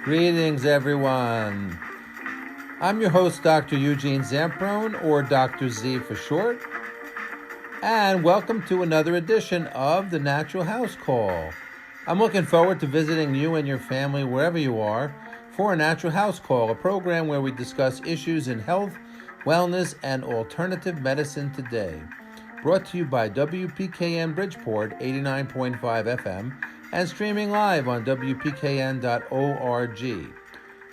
Greetings, everyone. I'm your host, Dr. Eugene Zamprone, or Dr. Z for short, and welcome to another edition of the Natural House Call. I'm looking forward to visiting you and your family wherever you are for a Natural House Call, a program where we discuss issues in health, wellness, and alternative medicine today. Brought to you by WPKN Bridgeport 89.5 FM and streaming live on WPKN.org.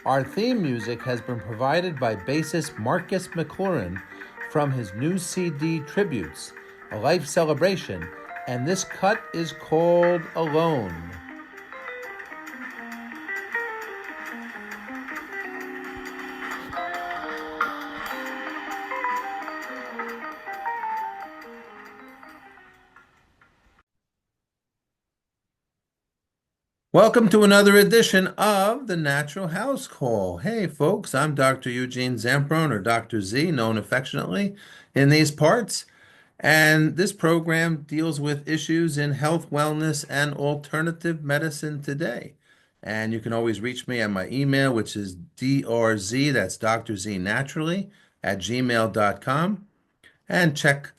Our theme music has been provided by bassist Marcus McLaurin from his new CD Tributes, A Life Celebration, and this cut is called Alone. Welcome to another edition of the Natural House Call. Hey, folks, I'm Dr. Eugene Zamprone, or Dr. Z, known affectionately in these parts. And this program deals with issues in health, wellness, and alternative medicine today. And you can always reach me at my email, which is drz, that's Dr. Z Naturally, at gmail.com. And check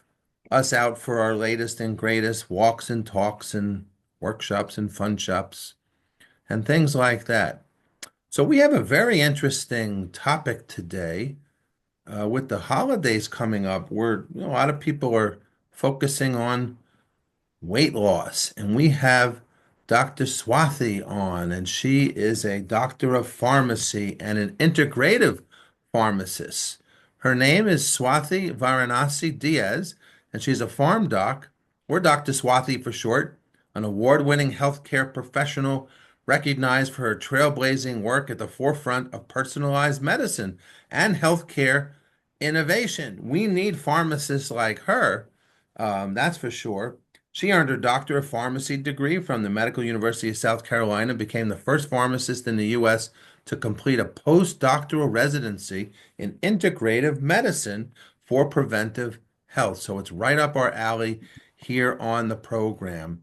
us out for our latest and greatest walks and talks and workshops and fun shops and things like that. So we have a very interesting topic today. With the holidays coming up, a lot of people are focusing on weight loss, and we have Dr. Swathi on, and she is a doctor of pharmacy and an integrative pharmacist. Her name is Swathi Varanasi-Diaz, and she's a Pharm doc, or Dr. Swathi for short, an award-winning healthcare professional recognized for her trailblazing work at the forefront of personalized medicine and healthcare innovation. We need pharmacists like her, that's for sure. She earned her Doctor of Pharmacy degree from the Medical University of South Carolina, became the first pharmacist in the U.S. to complete a postdoctoral residency in integrative medicine for preventive health. So it's right up our alley here on the program.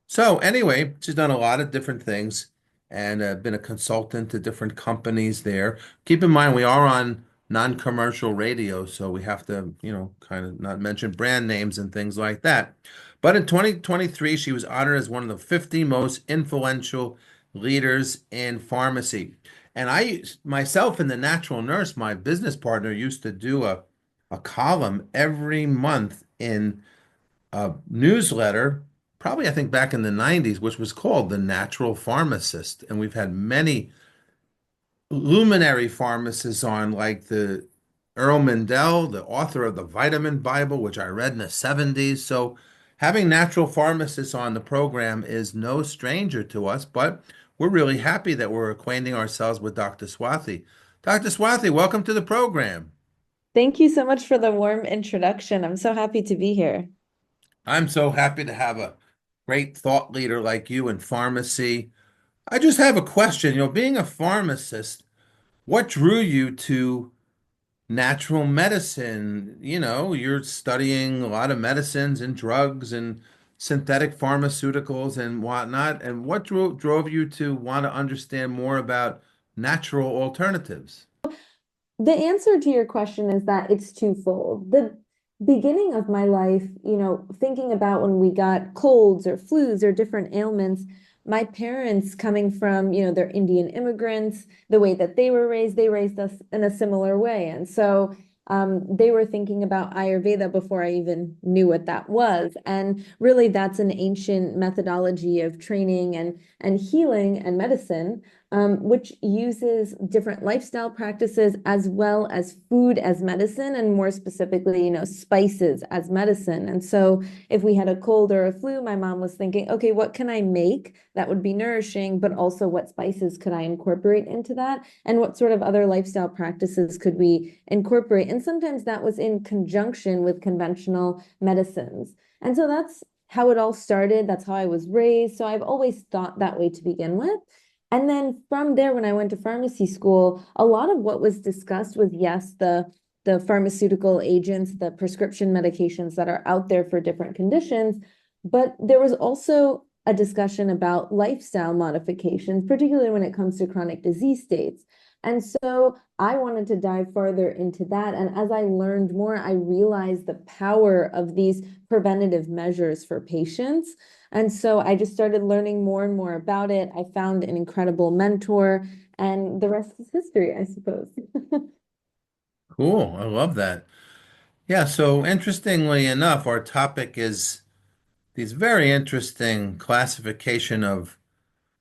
So anyway, she's done a lot of different things and been a consultant to different companies there. Keep in mind, we are on non-commercial radio, so we have to, kind of not mention brand names and things like that. But in 2023, she was honored as one of the 50 most influential leaders in pharmacy. And I myself and the natural nurse, my business partner, used to do a column every month in a newsletter, probably I think back in the 90s, which was called The Natural Pharmacist. And we've had many luminary pharmacists on, like the Earl Mendel, the author of the Vitamin Bible, which I read in the 70s. So having natural pharmacists on the program is no stranger to us, but we're really happy that we're acquainting ourselves with Dr. Swathi. Dr. Swathi, welcome to the program. Thank you so much for the warm introduction. I'm so happy to be here. I'm so happy to have a great thought leader like you in pharmacy. I just have a question. Being a pharmacist, what drew you to natural medicine? You're studying a lot of medicines and drugs and synthetic pharmaceuticals and whatnot. And what drove you to want to understand more about natural alternatives? The answer to your question is that it's twofold. The beginning of my life, thinking about when we got colds or flus or different ailments, my parents coming from, they're Indian immigrants, the way that they raised us in a similar way. And so they were thinking about Ayurveda before I even knew what that was. And really, that's an ancient methodology of training and healing and medicine, which uses different lifestyle practices as well as food as medicine, and more specifically, spices as medicine. And so if we had a cold or a flu, my mom was thinking, okay, what can I make that would be nourishing, but also what spices could I incorporate into that? And what sort of other lifestyle practices could we incorporate? And sometimes that was in conjunction with conventional medicines. And so that's how it all started. That's how I was raised. So I've always thought that way to begin with. And then from there, when I went to pharmacy school, a lot of what was discussed was, yes, the pharmaceutical agents, the prescription medications that are out there for different conditions, but there was also a discussion about lifestyle modifications, particularly when it comes to chronic disease states. And so I wanted to dive further into that. And as I learned more, I realized the power of these preventative measures for patients. And so I just started learning more and more about it. I found an incredible mentor, and the rest is history, I suppose. Cool. I love that. Yeah, so interestingly enough, our topic is these very interesting classification of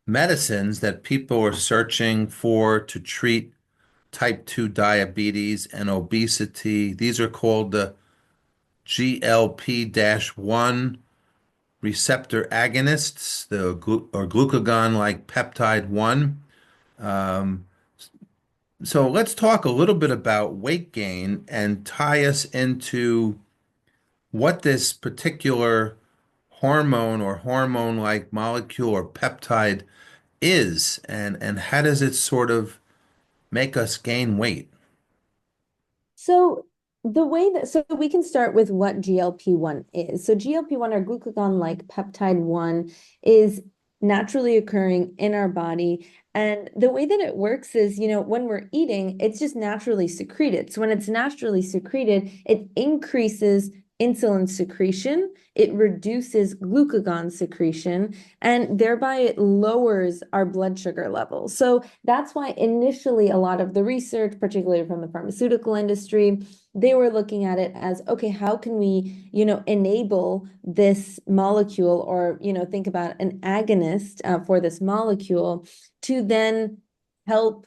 medicines that people are searching for to treat type 2 diabetes and obesity. These are called the GLP-1 receptor agonists, or glucagon-like peptide 1. Um, so let's talk a little bit about weight gain and tie us into what this particular hormone or hormone-like molecule or peptide is, and how does it sort of make us gain weight? So so we can start with what GLP-1 is. So GLP-1 or glucagon-like peptide 1 is naturally occurring in our body. And the way that it works is, when we're eating, it's just naturally secreted. So when it's naturally secreted, it increases insulin secretion, it reduces glucagon secretion, and thereby it lowers our blood sugar levels. So that's why initially a lot of the research, particularly from the pharmaceutical industry, they were looking at it as, okay, how can we, enable this molecule, or, think about an agonist for this molecule to then help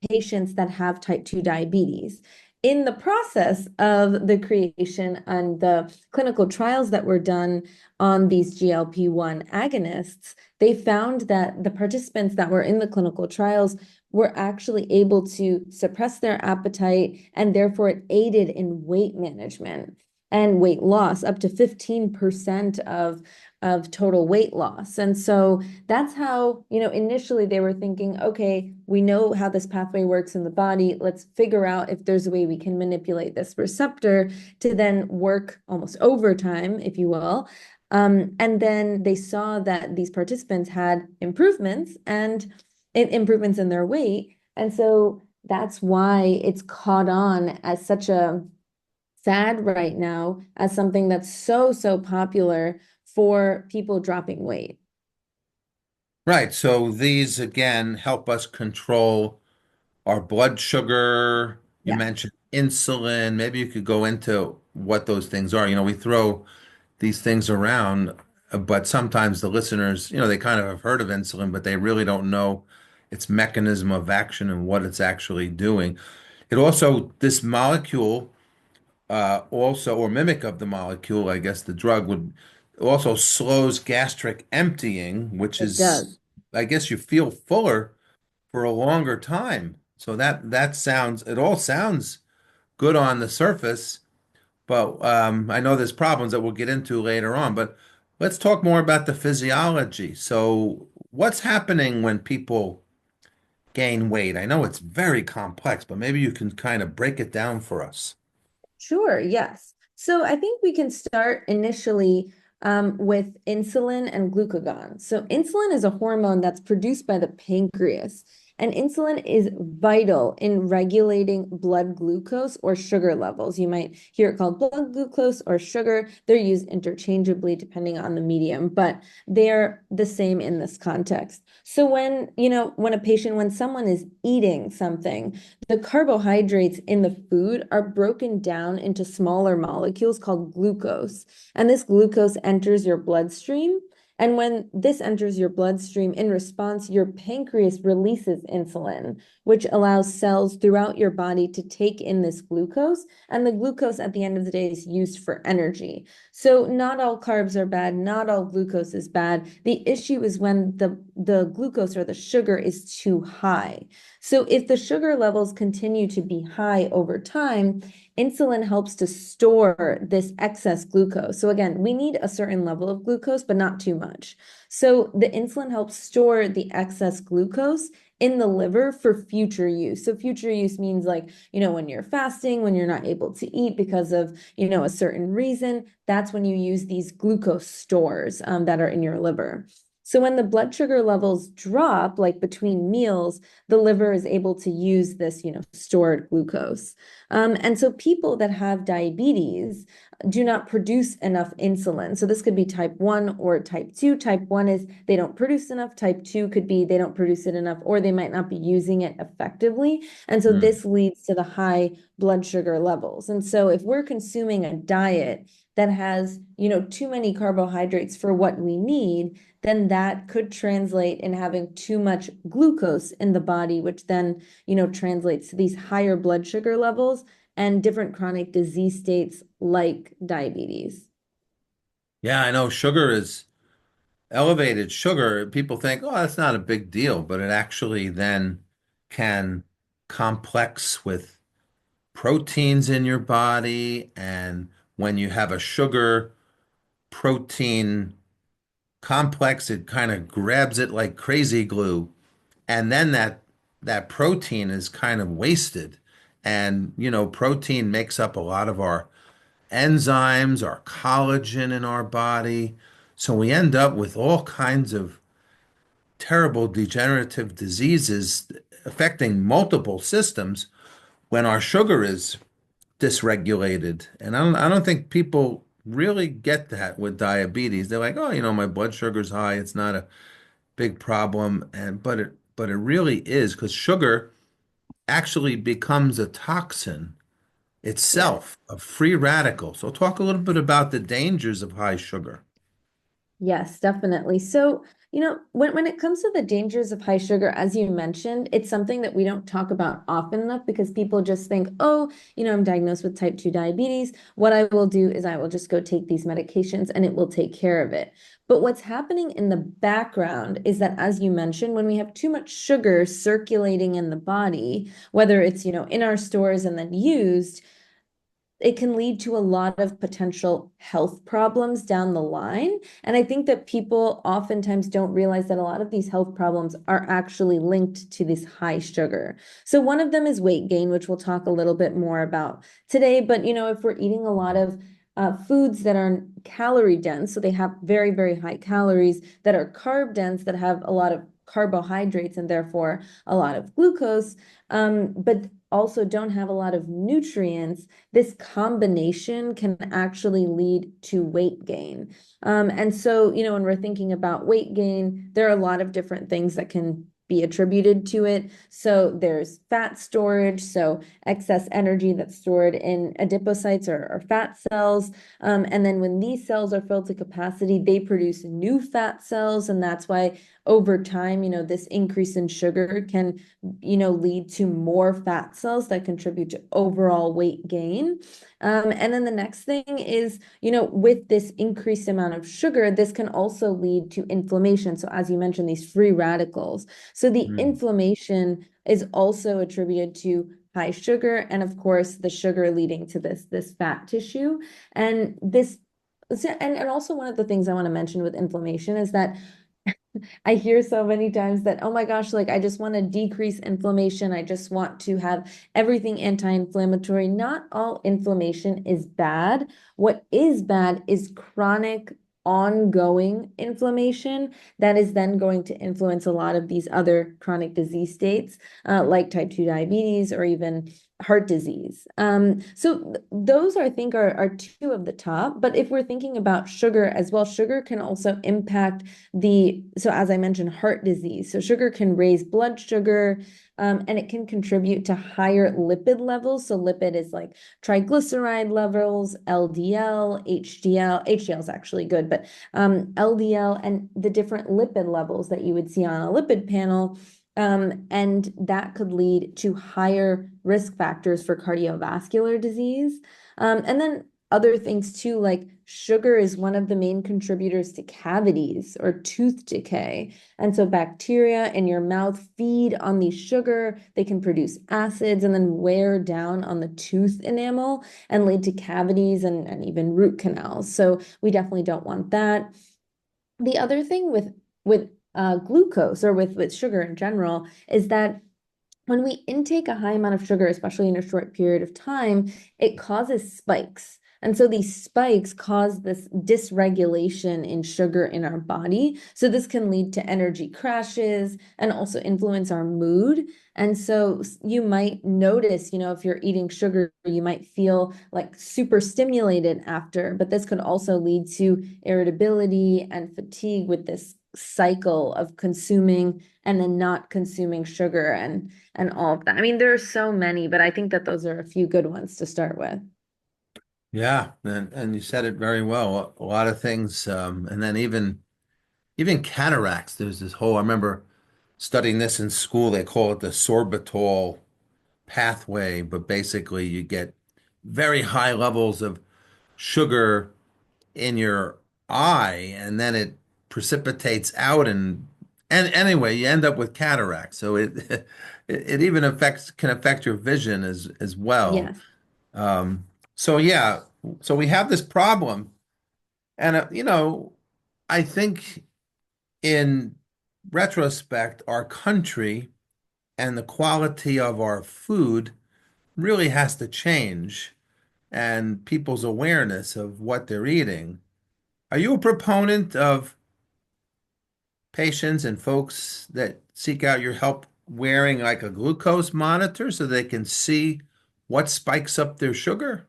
patients that have type 2 diabetes. In the process of the creation and the clinical trials that were done on these GLP-1 agonists, they found that the participants that were in the clinical trials were actually able to suppress their appetite, and therefore it aided in weight management and weight loss, up to 15% of total weight loss. And so that's how, initially they were thinking, okay, we know how this pathway works in the body. Let's figure out if there's a way we can manipulate this receptor to then work almost overtime, if you will. And then they saw that these participants had improvements and improvements in their weight. And so that's why it's caught on as such a fad right now, as something that's so, so popular for people dropping weight. Right. So these again help us control our blood sugar. You Yeah. mentioned insulin. Maybe you could go into what those things are. We throw these things around, but sometimes the listeners, they kind of have heard of insulin, but they really don't know its mechanism of action and what it's actually doing. It also, this molecule, also, or mimic of the molecule, I guess the drug would also slows gastric emptying, which It is, does. I guess you feel fuller for a longer time. So that sounds, it all sounds good on the surface, but I know there's problems that we'll get into later on. But let's talk more about the physiology. So what's happening when people gain weight? I know it's very complex, but maybe you can kind of break it down for us. Sure, yes. So I think we can start initially with insulin and glucagon. So insulin is a hormone that's produced by the pancreas, and insulin is vital in regulating blood glucose or sugar levels. You might hear it called blood glucose or sugar. They're used interchangeably depending on the medium, but they're the same in this context. So when someone is eating something, the carbohydrates in the food are broken down into smaller molecules called glucose. And this glucose enters your bloodstream. And when this enters your bloodstream, in response, your pancreas releases insulin, which allows cells throughout your body to take in this glucose. And the glucose at the end of the day is used for energy. So not all carbs are bad, not all glucose is bad. The issue is when the glucose or the sugar is too high. So if the sugar levels continue to be high over time, insulin helps to store this excess glucose. So again, we need a certain level of glucose, but not too much. So the insulin helps store the excess glucose in the liver for future use. So future use means like, when you're fasting, when you're not able to eat because of, a certain reason, that's when you use these glucose stores that are in your liver. So when the blood sugar levels drop, like between meals, the liver is able to use this, stored glucose. And so people that have diabetes do not produce enough insulin. So this could be type 1 or type 2. Type 1 is they don't produce enough. Type 2 could be they don't produce it enough, or they might not be using it effectively. And so Mm. this leads to the high blood sugar levels. And so if we're consuming a diet that has, too many carbohydrates for what we need, then that could translate in having too much glucose in the body, which then, translates to these higher blood sugar levels and different chronic disease states like diabetes. Yeah, I know sugar is elevated sugar. People think, oh, that's not a big deal, but it actually then can complex with proteins in your body. And when you have a sugar protein complex, it kind of grabs it like crazy glue. And then that protein is kind of wasted. And, protein makes up a lot of our enzymes, our collagen in our body. So we end up with all kinds of terrible degenerative diseases affecting multiple systems when our sugar is dysregulated. And I don't think people really get that with diabetes. They're like, oh, my blood sugar's high. It's not a big problem. But it really is because sugar actually becomes a toxin Yes. itself, a free radical. So talk a little bit about the dangers of high sugar. Yes, definitely. So, when it comes to the dangers of high sugar, as you mentioned, it's something that we don't talk about often enough because people just think, oh, I'm diagnosed with type 2 diabetes. What I will do is I will just go take these medications and it will take care of it. But what's happening in the background is that, as you mentioned, when we have too much sugar circulating in the body, whether it's, in our stores and then used, it can lead to a lot of potential health problems down the line. And I think that people oftentimes don't realize that a lot of these health problems are actually linked to this high sugar. So one of them is weight gain, which we'll talk a little bit more about today. But, if we're eating a lot of foods that are calorie dense, so they have very, very high calories, that are carb dense, that have a lot of carbohydrates and therefore a lot of glucose, but also don't have a lot of nutrients, this combination can actually lead to weight gain. And so, when we're thinking about weight gain, there are a lot of different things that can be attributed to it. So there's fat storage, so excess energy that's stored in adipocytes or fat cells. And then when these cells are filled to capacity, they produce new fat cells. And that's why over time, this increase in sugar can, lead to more fat cells that contribute to overall weight gain. And then the next thing is, with this increased amount of sugar, this can also lead to inflammation. So as you mentioned, these free radicals. So the Mm. inflammation is also attributed to high sugar, and of course, the sugar leading to this fat tissue. And this, and also one of the things I want to mention with inflammation is that I hear so many times that, oh my gosh, like I just want to decrease inflammation. I just want to have everything anti-inflammatory. Not all inflammation is bad. What is bad is chronic, ongoing inflammation that is then going to influence a lot of these other chronic disease states, like type 2 diabetes or even heart disease. So those I think are two of the top. But if we're thinking about sugar as well, sugar can also impact so as I mentioned, heart disease. So sugar can raise blood sugar, and it can contribute to higher lipid levels. So lipid is like triglyceride levels, LDL, HDL. HDL is actually good, but LDL and the different lipid levels that you would see on a lipid panel. And that could lead to higher risk factors for cardiovascular disease. And then other things too, like sugar is one of the main contributors to cavities or tooth decay. And so bacteria in your mouth feed on the sugar. They can produce acids and then wear down on the tooth enamel and lead to cavities and even root canals. So we definitely don't want that. The other thing with glucose or with sugar in general is that when we intake a high amount of sugar, especially in a short period of time, it causes spikes. And so these spikes cause this dysregulation in sugar in our body. So this can lead to energy crashes and also influence our mood. And so you might notice, if you're eating sugar, you might feel like super stimulated after, but this could also lead to irritability and fatigue with this cycle of consuming and then not consuming sugar and all of that. I mean, there are so many, but I think that those are a few good ones to start with. Yeah, and you said it very well. A lot of things, and then even cataracts. There's this whole. I remember studying this in school. They call it the sorbitol pathway, but basically you get very high levels of sugar in your eye, and then it precipitates out, and anyway, you end up with cataracts. So it even can affect your vision as well. Yes. Um, so yeah, so we have this problem, and I think in retrospect, our country and the quality of our food really has to change, and people's awareness of what they're eating. Are you a proponent of patients and folks that seek out your help wearing like a glucose monitor so they can see what spikes up their sugar?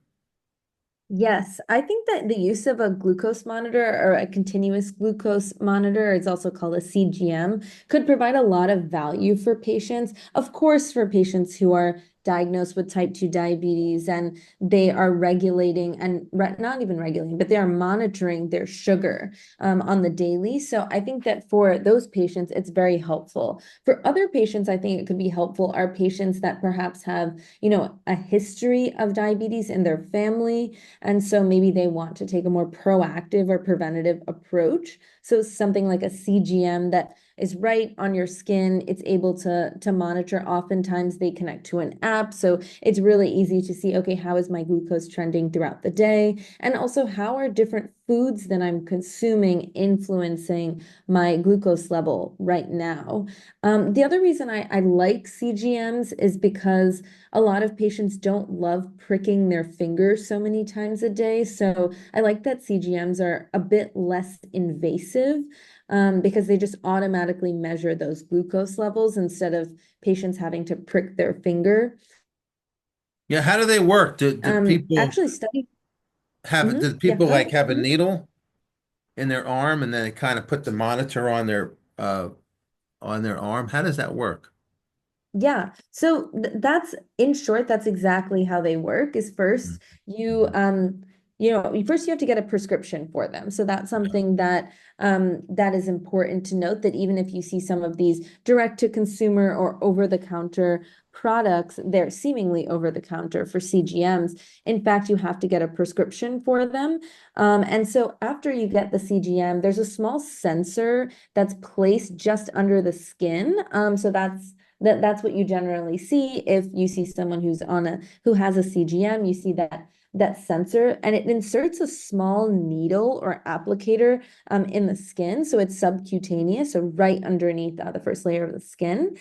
Yes, I think that the use of a glucose monitor or a continuous glucose monitor, it's also called a CGM, could provide a lot of value for patients. Of course, for patients who are diagnosed with type 2 diabetes and they are regulating and not even regulating, but they are monitoring their sugar on the daily. So I think that for those patients, it's very helpful. For other patients, I think it could be helpful are patients that perhaps have, a history of diabetes in their family, and so maybe they want to take a more proactive or preventative approach. So something like a CGM that is right on your skin, it's able to monitor. Oftentimes they connect to an app. So it's really easy to see, okay, how is my glucose trending throughout the day? And also how are different foods that I'm consuming influencing my glucose level right now? The other reason I like CGMs is because a lot of patients don't love pricking their fingers so many times a day. So I like that CGMs are a bit less invasive because they just automatically measure those glucose levels instead of patients having to prick their finger. Yeah, how do they work? Do people Actually, study. do Yeah, people go like ahead. have a needle in their arm and then they kind of put the monitor on their arm? How does that work? Yeah. So that's in short, that's exactly how they work is first you Mhm. first you have to get a prescription for them. So that's something that is important to note that even if you see some of these direct to consumer or over the counter products, they're seemingly over the counter for CGMs. In fact, you have to get a prescription for them. And so after you get the CGM, there's a small sensor that's placed just under the skin. So that's what you generally see if you see someone who has a CGM. You see that sensor, and it inserts a small needle or applicator in the skin, so it's subcutaneous, so right underneath the first layer of the skin.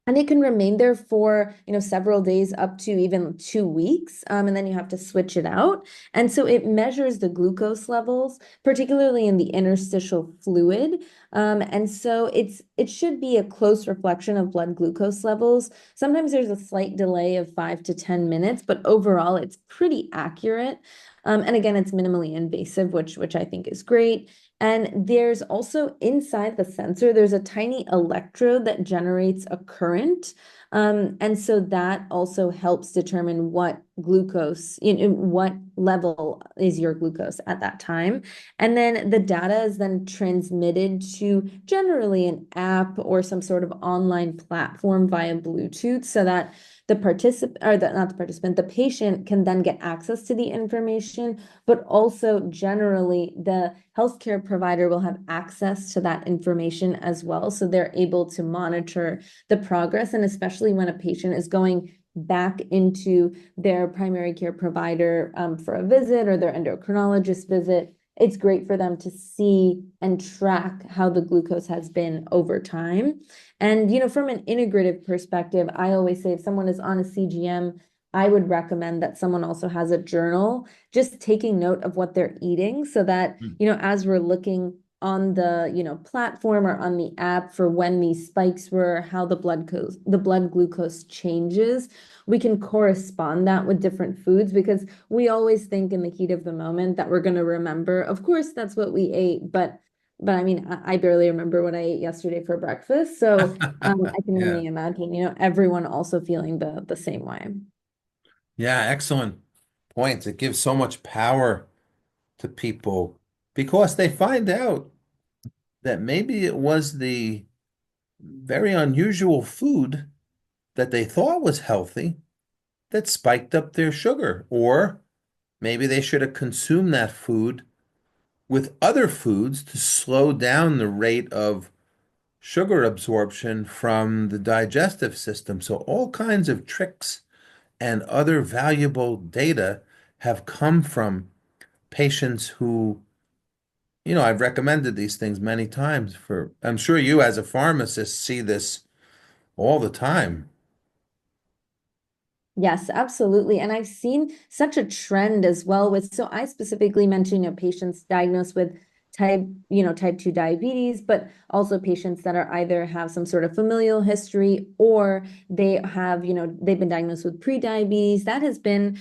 And it can remain there for, several days up to even 2 weeks. And then you have to switch it out. And so it measures the glucose levels, particularly in the interstitial fluid. And so it should be a close reflection of blood glucose levels. Sometimes there's a slight delay of 5 to 10 minutes, but overall it's pretty accurate. And again, it's minimally invasive, which I think is great. And there's also inside the sensor, there's a tiny electrode that generates a current. And so that also helps determine what glucose, what level is your glucose at that time. And then the data is then transmitted to generally an app or some sort of online platform via Bluetooth so that the participant or not the participant, the patient can then get access to the information, but also generally the healthcare provider will have access to that information as well. So they're able to monitor the progress. And especially when a patient is going back into their primary care provider for a visit or their endocrinologist visit, it's great for them to see and track how the glucose has been over time. And, from an integrative perspective, I always say if someone is on a CGM, I would recommend that someone also has a journal, just taking note of what they're eating so that, Mm. as we're looking on the, platform or on the app for when these spikes were, how the blood glucose changes, we can correspond that with different foods because we always think in the heat of the moment that we're going to remember. Of course, that's what we ate, but I mean, I barely remember what I ate yesterday for breakfast. So I can Yeah. only imagine, everyone also feeling the same way. Yeah, excellent points. It gives so much power to people because they find out that maybe it was the very unusual food that they thought was healthy that spiked up their sugar. Or maybe they should have consumed that food with other foods to slow down the rate of sugar absorption from the digestive system. So all kinds of tricks and other valuable data have come from patients who, I've recommended these things many times for, I'm sure you as a pharmacist see this all the time. Yes, absolutely. And I've seen such a trend as well so I specifically mentioned, patients diagnosed with type 2 diabetes, but also patients that are either have some sort of familial history or they have, they've been diagnosed with pre-diabetes. That has been,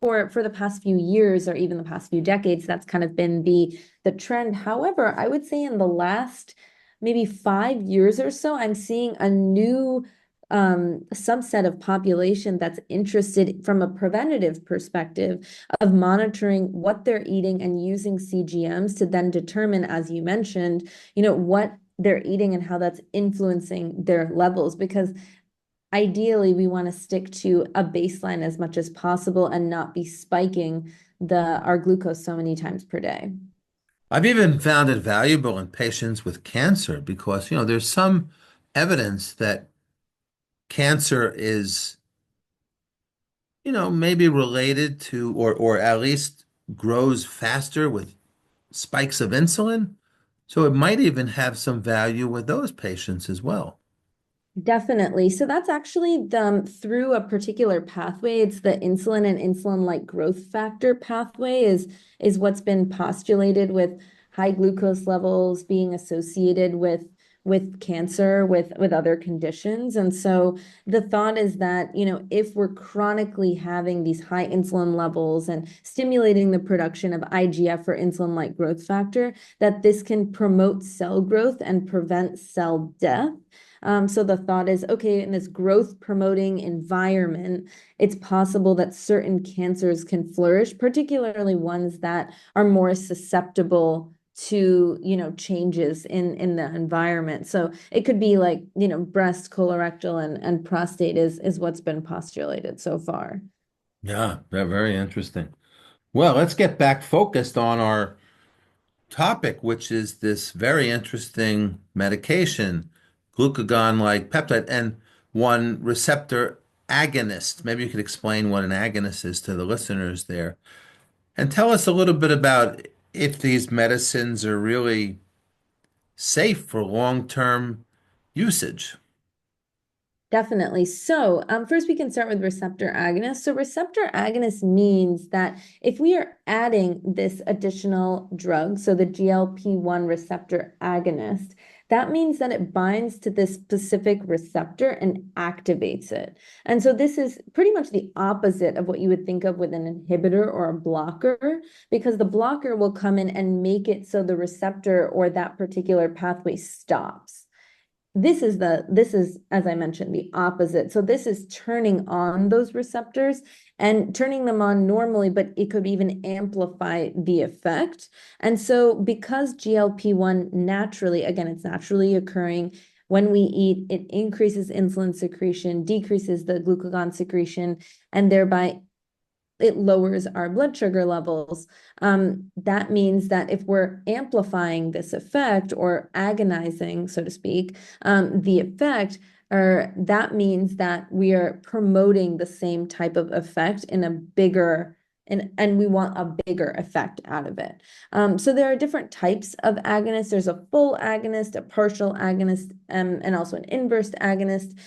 for the past few years or even the past few decades, that's kind of been the trend. However, I would say in the last maybe 5 years or so, I'm seeing a new subset of population that's interested from a preventative perspective of monitoring what they're eating and using CGMs to then determine, as you mentioned, what they're eating and how that's influencing their levels. Because ideally, we want to stick to a baseline as much as possible and not be spiking our glucose so many times per day. I've even found it valuable in patients with cancer because, there's some evidence that cancer is, maybe related to or at least grows faster with spikes of insulin. So it might even have some value with those patients as well. Definitely. So that's actually through a particular pathway. It's the insulin and insulin-like growth factor pathway is what's been postulated with high glucose levels being associated with cancer, with other conditions. And so the thought is that, if we're chronically having these high insulin levels and stimulating the production of IGF or insulin-like growth factor, that this can promote cell growth and prevent cell death. So the thought is, okay, in this growth promoting environment, it's possible that certain cancers can flourish, particularly ones that are more susceptible to, changes in the environment. So it could be like, breast, colorectal, and prostate is what's been postulated so far. Yeah, very interesting. Well, let's get back focused on our topic, which is this very interesting medication, glucagon-like peptide, and one receptor agonist. Maybe you could explain what an agonist is to the listeners there, and tell us a little bit about if these medicines are really safe for long-term usage. Definitely. So, first we can start with receptor agonist. So, receptor agonist means that if we are adding this additional drug, so the GLP-1 receptor agonist, that means that it binds to this specific receptor and activates it. And so, this is pretty much the opposite of what you would think of with an inhibitor or a blocker, because the blocker will come in and make it so the receptor or that particular pathway stops. This is, as I mentioned, the opposite. So this is turning on those receptors and turning them on normally, but it could even amplify the effect. And so because GLP-1 naturally, again, it's naturally occurring when we eat, it increases insulin secretion, decreases the glucagon secretion, and thereby it lowers our blood sugar levels. That means that if we're amplifying this effect or agonizing, so to speak, the effect, or that means that we are promoting the same type of effect in a bigger and we want a bigger effect out of it. So there are different types of agonists. There's a full agonist, a partial agonist, and also an inverse agonist.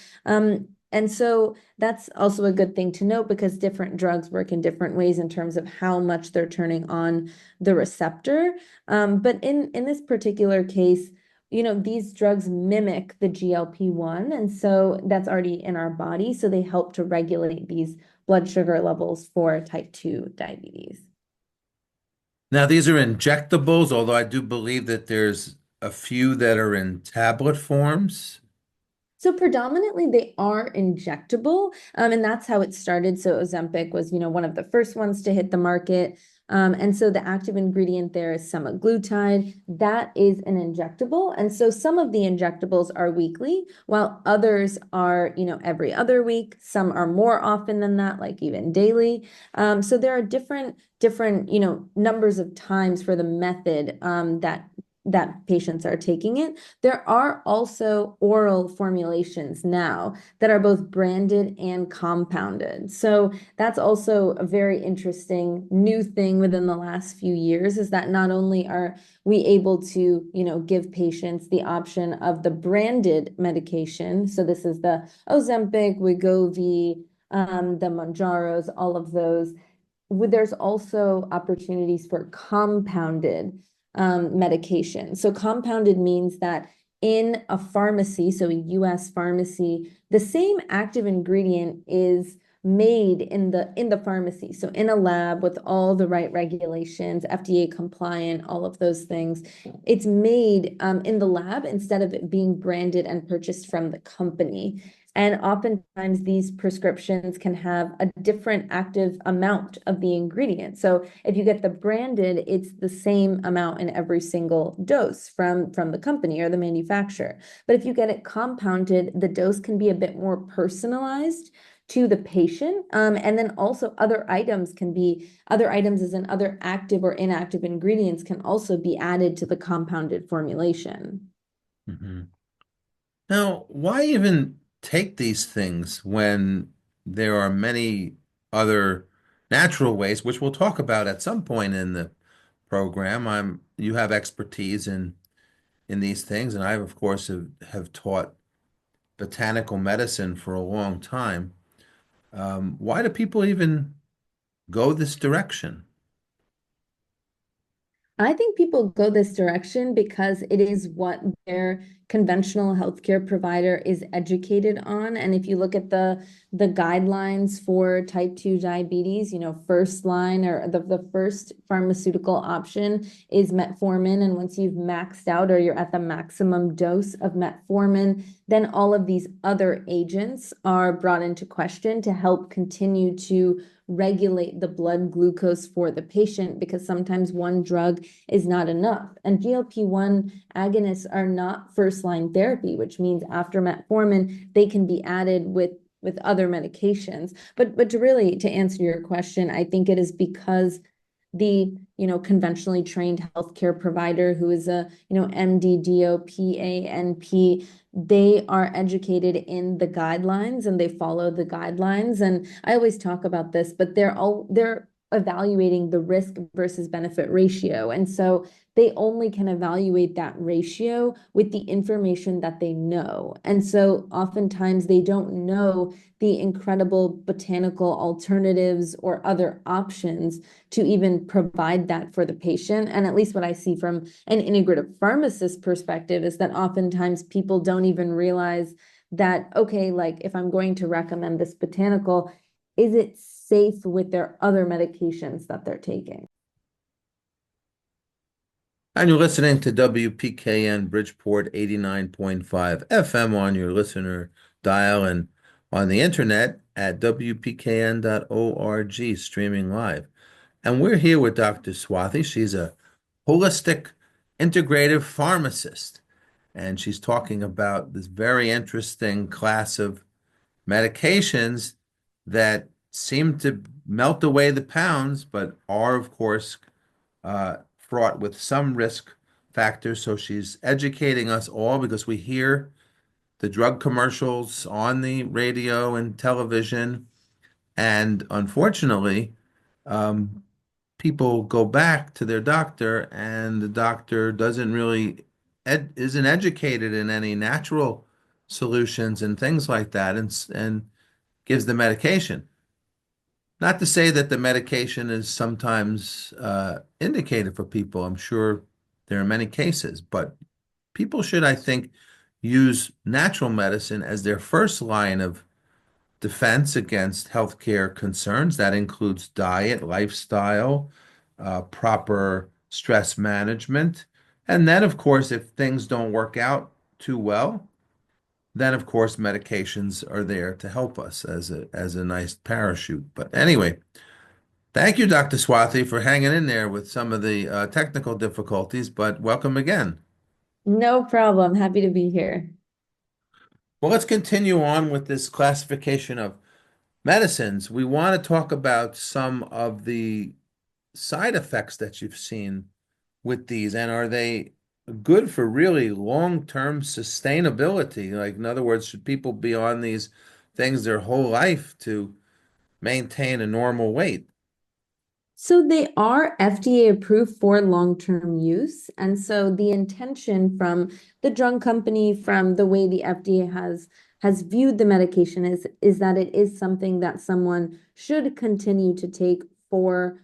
And so that's also a good thing to note because different drugs work in different ways in terms of how much they're turning on the receptor. But in this particular case, these drugs mimic the GLP-1, and so that's already in our body. So they help to regulate these blood sugar levels for type 2 diabetes. Now, these are injectables, although I do believe that there's a few that are in tablet forms. So predominantly they are injectable, and that's how it started. So Ozempic was, one of the first ones to hit the market. And so the active ingredient there is semaglutide. That is an injectable. And so some of the injectables are weekly, while others are, every other week. Some are more often than that, like even daily. So there are different, numbers of times for the method that patients are taking it. There are also oral formulations now that are both branded and compounded. So that's also a very interesting new thing within the last few years is that not only are we able to, give patients the option of the branded medication. So this is the Ozempic, Wegovy, the Mounjaros, all of those. There's also opportunities for compounded medication. So compounded means that in a pharmacy, so a US pharmacy, the same active ingredient is made in the pharmacy. So in a lab with all the right regulations, FDA compliant, all of those things. It's made in the lab instead of it being branded and purchased from the company. And oftentimes these prescriptions can have a different active amount of the ingredient. So if you get the branded, it's the same amount in every single dose from the company or the manufacturer. But if you get it compounded, the dose can be a bit more personalized to the patient. And then also other items as in other active or inactive ingredients can also be added to the compounded formulation. Mhm. Now, why even take these things when there are many other natural ways, which we'll talk about at some point in the program? You have expertise in these things, and I, of course, have taught botanical medicine for a long time. Why do people even go this direction? I think people go this direction because it is what their conventional healthcare provider is educated on. And if you look at the guidelines for type 2 diabetes, first line or the first pharmaceutical option is metformin. And once you've maxed out or you're at the maximum dose of metformin, then all of these other agents are brought into question to help continue to regulate the blood glucose for the patient because sometimes one drug is not enough. And GLP-1 agonists are not first-line therapy, which means after metformin, they can be added with other medications. But to answer your question, I think it is because the conventionally trained healthcare provider who is a MD, DOP, ANP, they are educated in the guidelines and they follow the guidelines. And I always talk about this, but they're evaluating the risk versus benefit ratio. And so they only can evaluate that ratio with the information that they know. And so oftentimes they don't know the incredible botanical alternatives or other options to even provide that for the patient. And at least what I see from an integrative pharmacist perspective is that oftentimes people don't even realize that, okay, like if I'm going to recommend this botanical, is it safe with their other medications that they're taking? And you're listening to WPKN Bridgeport 89.5 FM on your listener dial and on the internet at WPKN.org, streaming live. And we're here with Dr. Swathi. She's a holistic integrative pharmacist, and she's talking about this very interesting class of medications that seem to melt away the pounds, but are, of course, fraught with some risk factors. So she's educating us all because we hear the drug commercials on the radio and television. And unfortunately, um, people go back to their doctor, and the doctor doesn't really isn't educated in any natural solutions and things like that, and gives the medication. Not to say that the medication is sometimes indicated for people. I'm sure there are many cases, but people should, I think, use natural medicine as their first line of defense against healthcare concerns. That includes diet, lifestyle, proper stress management. And then, of course, if things don't work out too well, then of course medications are there to help us as a nice parachute. But anyway, thank you, Dr. Swathi, for hanging in there with some of the technical difficulties, but welcome again. No problem. Happy to be here. Well, let's continue on with this classification of medicines. We want to talk about some of the side effects that you've seen with these, and are they good for really long-term sustainability? Like, in other words, should people be on these things their whole life to maintain a normal weight? So they are FDA approved for long-term use. And so the intention from the drug company, from the way the FDA has viewed the medication is that it is something that someone should continue to take for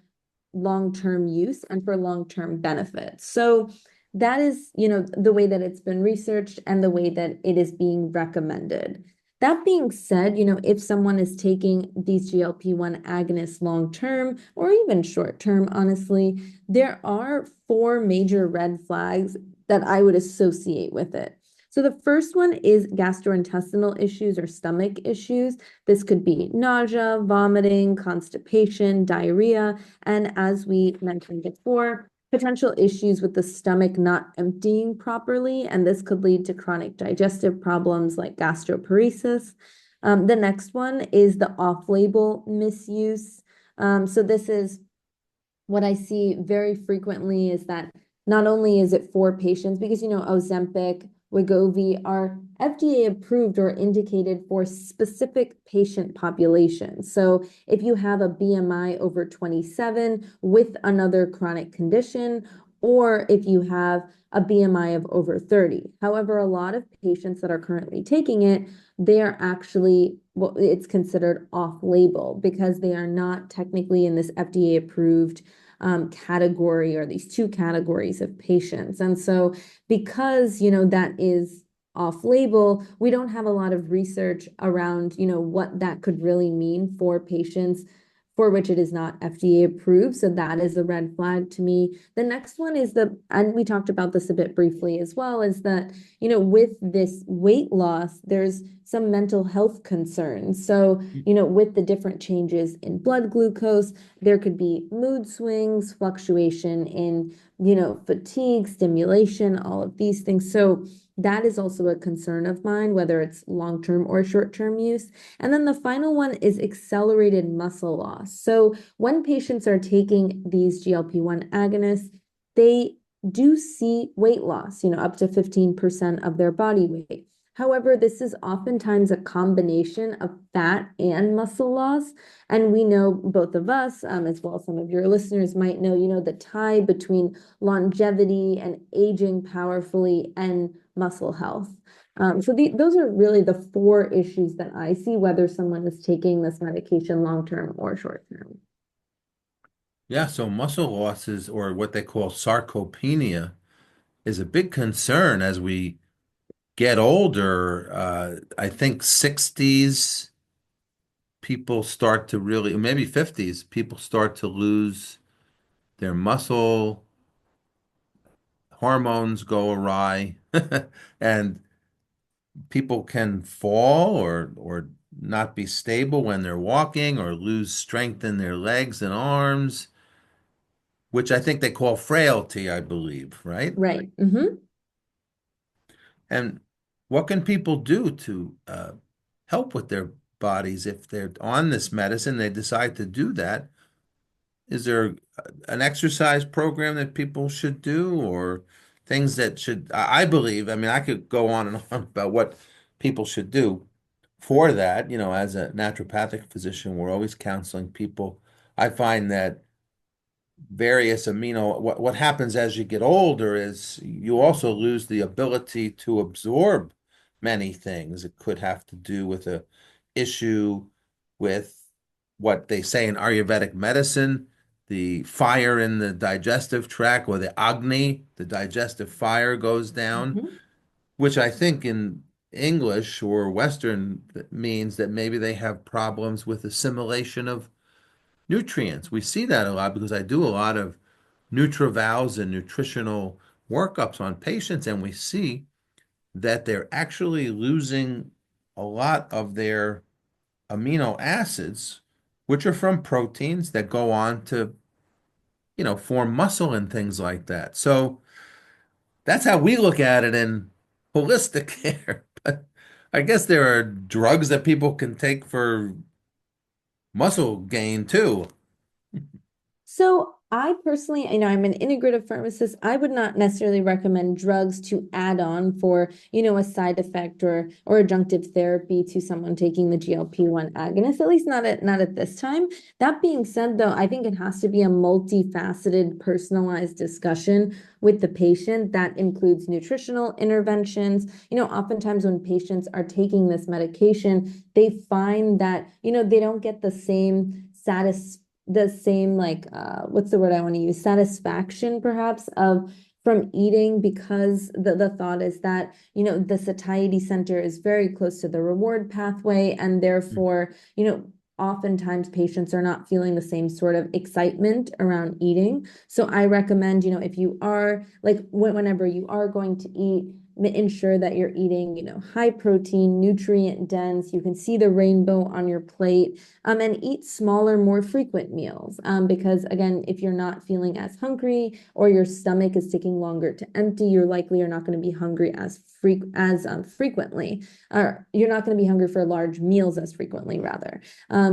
long-term use and for long-term benefit. So that is, the way that it's been researched and the way that it is being recommended. That being said, if someone is taking these GLP-1 agonists long term or even short term, honestly, there are four major red flags that I would associate with it. So the first one is gastrointestinal issues or stomach issues. This could be nausea, vomiting, constipation, diarrhea, and as we mentioned before, potential issues with the stomach not emptying properly, and this could lead to chronic digestive problems like gastroparesis. The next one is the off-label misuse. So this is what I see very frequently is that not only is it for patients, because Ozempic, Wegovy are FDA approved or indicated for specific patient populations. So if you have a BMI over 27 with another chronic condition, or if you have a BMI of over 30. However, a lot of patients that are currently taking it, they are actually, well, it's considered off-label because they are not technically in this FDA approved category or these two categories of patients. And so because, that is off-label, we don't have a lot of research around, what that could really mean for patients for which it is not FDA approved. So that is a red flag to me. The next one is and we talked about this a bit briefly as well, is that, with this weight loss, there's some mental health concerns. So, with the different changes in blood glucose, there could be mood swings, fluctuation in, fatigue, stimulation, all of these things. So that is also a concern of mine, whether it's long-term or short-term use. And then the final one is accelerated muscle loss. So when patients are taking these GLP-1 agonists, they do see weight loss, up to 15% of their body weight. However, this is oftentimes a combination of fat and muscle loss. And we know both of us, as well as some of your listeners might know, the tie between longevity and aging powerfully and muscle health. Those are really the four issues that I see, whether someone is taking this medication long term or short term. Yeah, so muscle losses, or what they call sarcopenia, is a big concern as we get older. I think 60s people start to really, maybe 50s, people start to lose their muscle, hormones go awry, and people can fall or not be stable when they're walking or lose strength in their legs and arms, which I think they call frailty, I believe, right? Right. Mm-hmm. And what can people do to help with their bodies if they're on this medicine, they decide to do that? Is there an exercise program that people should do or things that should, I believe, I mean, I could go on and on about what people should do for that. As a naturopathic physician, we're always counseling people. I find that various what happens as you get older is you also lose the ability to absorb many things. It could have to do with a issue with what they say in Ayurvedic medicine, the fire in the digestive tract, or the Agni, the digestive fire goes down, Mhm. which I think in English or Western means that maybe they have problems with assimilation of nutrients. We see that a lot because I do a lot of NutriVals and nutritional workups on patients, and we see that they're actually losing a lot of their amino acids, which are from proteins that go on to, form muscle and things like that. So that's how we look at it in holistic care. But I guess there are drugs that people can take for muscle gain too. So I personally, I'm an integrative pharmacist. I would not necessarily recommend drugs to add on for, a side effect or adjunctive therapy to someone taking the GLP-1 agonist, at least not at this time. That being said, though, I think it has to be a multifaceted, personalized discussion with the patient that includes nutritional interventions. Oftentimes when patients are taking this medication, they find that, they don't get the same like what's the word I want to use, satisfaction perhaps of from eating, because the thought is that the satiety center is very close to the reward pathway, and therefore oftentimes patients are not feeling the same sort of excitement around eating. So I recommend, if you are like whenever you are going to eat, ensure that you're eating, high protein, nutrient dense. You can see the rainbow on your plate, and eat smaller, more frequent meals. Because again, if you're not feeling as hungry or your stomach is taking longer to empty, you're likely are not going to be hungry as frequently, or you're not going to be hungry for large meals as frequently, rather.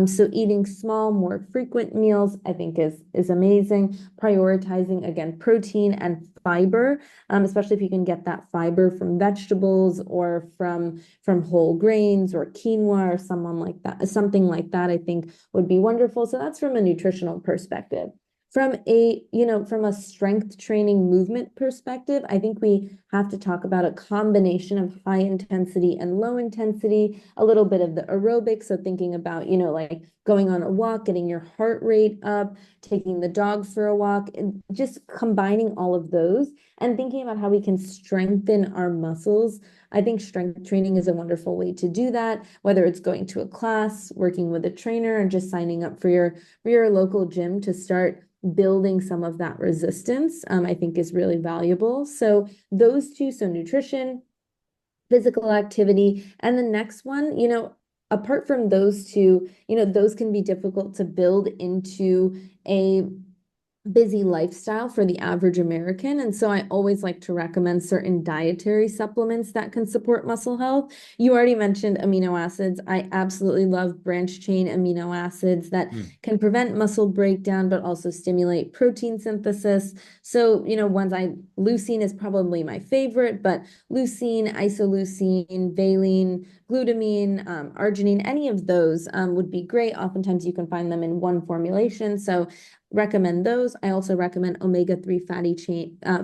So eating small, more frequent meals, I think is amazing. Prioritizing again protein and fiber, especially if you can get that fiber from vegetables or from whole grains or quinoa or something like that, I think would be wonderful. So that's from a nutritional perspective. From a strength training movement perspective, I think we have to talk about a combination of high intensity and low intensity, a little bit of the aerobics. So thinking about, like going on a walk, getting your heart rate up, taking the dog for a walk, and just combining all of those and thinking about how we can strengthen our muscles. I think strength training is a wonderful way to do that, whether it's going to a class, working with a trainer, and just signing up for your local gym to start building some of that resistance, I think is really valuable. So those two, so nutrition, physical activity, and the next one, apart from those two, those can be difficult to build into a busy lifestyle for the average American. And so I always like to recommend certain dietary supplements that can support muscle health. You already mentioned amino acids. I absolutely love branched chain amino acids that Mm. can prevent muscle breakdown, but also stimulate protein synthesis. So, leucine is probably my favorite, but leucine, isoleucine, valine, glutamine, arginine, any of those would be great. Oftentimes you can find them in one formulation. So recommend those. I also recommend omega-3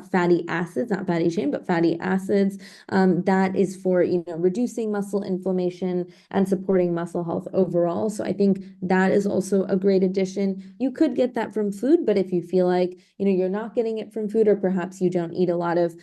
fatty acids, not fatty chain, but fatty acids. That is for, reducing muscle inflammation and supporting muscle health overall. So I think that is also a great addition. You could get that from food, but if you feel like, you're not getting it from food, or perhaps you don't eat a lot of,